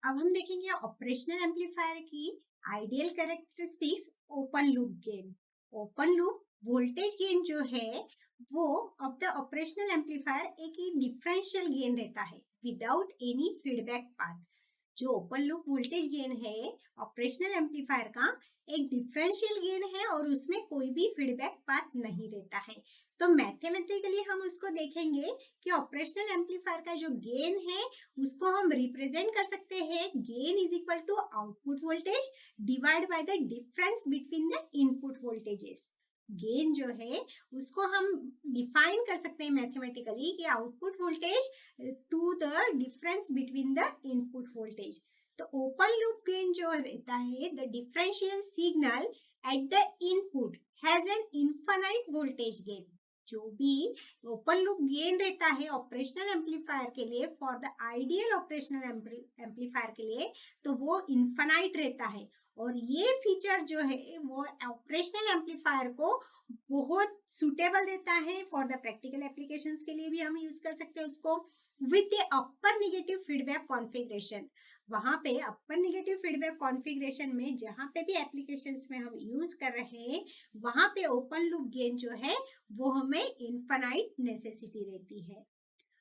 अब हम देखेंगे ऑपरेशनल एम्पलीफायर की ideal characteristics. Open loop gain. Open loop voltage gain जो है वो ऑफ द ऑपरेशनल एम्पलीफायर एक ही डिफरेंशियल गेन रहता है विदाउट एनी फीडबैक पाथ। जो ओपन लूप वोल्टेज गेन है ऑपरेशनल एम्पलीफायर का एक डिफरेंशियल गेन है और उसमें कोई भी फीडबैक पाथ नहीं रहता है। तो मैथमेटिकली हम उसको देखेंगे कि ऑपरेशनल एम्पलीफायर का जो गेन है उसको हम रिप्रेजेंट कर सकते हैं। Gain is equal to output voltage divide by the difference between the input voltages. Gain जो है उसको हम डिफाइन कर सकते हैं मैथमेटिकली कि output voltage to the difference between the input voltage. तो ओपन लूप गेन जो रहता है the differential signal at the input has an infinite voltage gain. जो भी ओपन लूप गेन रहता है ऑपरेशनल एम्पलीफायर के लिए for the ideal operational amplifier के लिए तो वो इनफाइनाइट रहता है। और ये फीचर जो है वो ऑपरेशनल एम्पलीफायर को बहुत सुटेबल देता है फॉर द प्रैक्टिकल एप्लीकेशंस के लिए भी हम यूज कर सकते हैं उसको with the upper negative feedback configuration. वहां पे अपर नेगेटिव फीडबैक कॉन्फ़िगरेशन में जहां पे भी एप्लीकेशंस में हम यूज कर रहे हैं वहां पे ओपन लूप गेन जो है वो हमें इनफाइनाइट नेसेसिटी रहती है।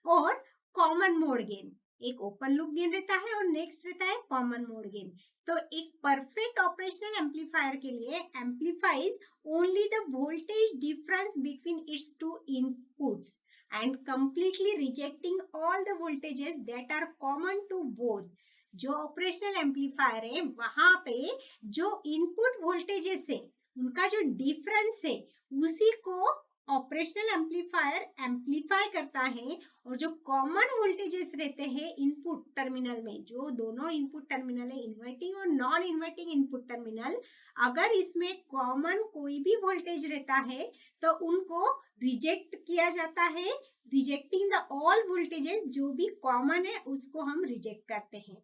और कॉमन मोड गेन एक ओपन लूप गेन रहता है और नेक्स्ट रहता है कॉमन मोड गेन। तो एक परफेक्ट ऑपरेशनल एम्पलीफायर के लिए amplifies only the voltage difference between its two inputs and completely rejecting all the voltages that are common to both. जो ऑपरेशनल एम्पलीफायर है वहां पे जो इनपुट वोल्टेजेस है उनका जो डिफरेंस है उसी को ऑपरेशनल एम्पलीफायर एम्पलीफाई करता है। और जो कॉमन वोल्टेजेस रहते हैं इनपुट टर्मिनल में जो दोनों इनपुट टर्मिनल है इन्वर्टिंग और नॉन इन्वर्टिंग इनपुट टर्मिनल अगर इसमें कॉमन कोई भी वोल्टेज रहता है तो उनको रिजेक्ट किया जाता है। रिजेक्टिंग द ऑल वोल्टेजेस जो भी कॉमन है उसको हम रिजेक्ट करते हैं।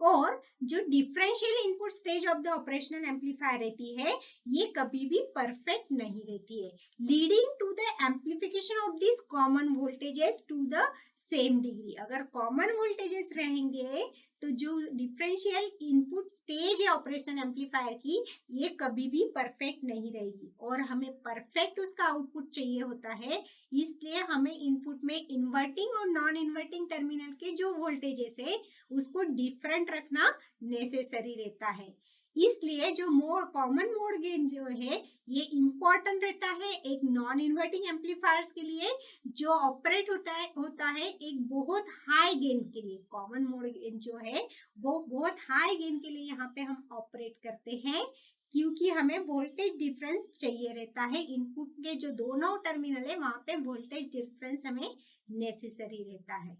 और जो differential input stage of the operational amplifier रहती है ये कभी भी परफेक्ट नहीं रहती है leading to the amplification of this common voltages to the same degree. अगर कॉमन वोल्टेजेस रहेंगे तो जो डिफरेंशियल इनपुट स्टेज है ऑपरेशनल एम्पलीफायर की ये कभी भी परफेक्ट नहीं रहेगी और हमें परफेक्ट उसका आउटपुट चाहिए होता है। इसलिए हमें इनपुट में इन्वर्टिंग और नॉन इन्वर्टिंग टर्मिनल के जो वोल्टेजेस है उसको डिफरेंट रखना नेसेसरी रहता है। इसलिए जो कॉमन मोड गेन जो है ये इम्पोर्टेंट रहता है एक नॉन इन्वर्टिंग एम्पलीफायर्स के लिए जो ऑपरेट होता है एक बहुत हाई गेन के लिए। कॉमन मोड गेन जो है वो बहुत हाई गेन के लिए यहाँ पे हम ऑपरेट करते हैं क्योंकि हमें वोल्टेज डिफरेंस चाहिए रहता है। इनपुट के जो दोनों टर्मिनल है वहां पे वोल्टेज डिफरेंस हमें नेसेसरी रहता है।